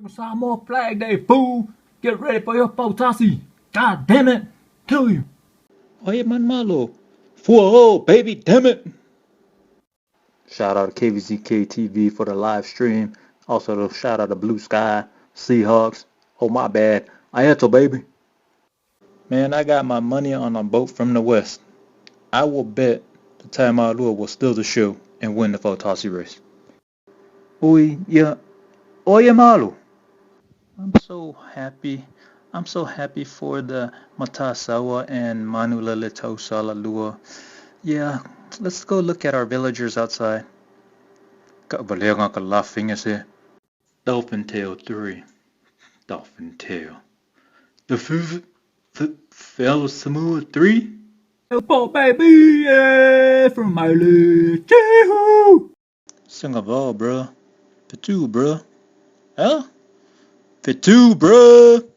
Samoan Flagday, fool! Get ready for your Fautasi! God damn it! Kill you! Oye, man malo. Whoa, baby, damn it. Shout out to KVZK TV for the live stream. Also, shout out to Blue Sky, Seahawks. Oh, my bad. Ayato, baby. Man, I got my money on a boat from the West. I will bet the Taimalua will steal the show and win the Fautasi race. Oi, yeah. Oye, malo. I'm so happy. I'm so happy for the Matasawa and Manula Letosa Lalua. Yeah, let's go look at our villagers outside. Kakabalega ka laughing as here. Dolphin Tail 3. Dolphin Tail. The Fell Samoa 3? For baby, yeah, from my little Sing of all, bruh. For two, bruh. Huh? For two, bruh.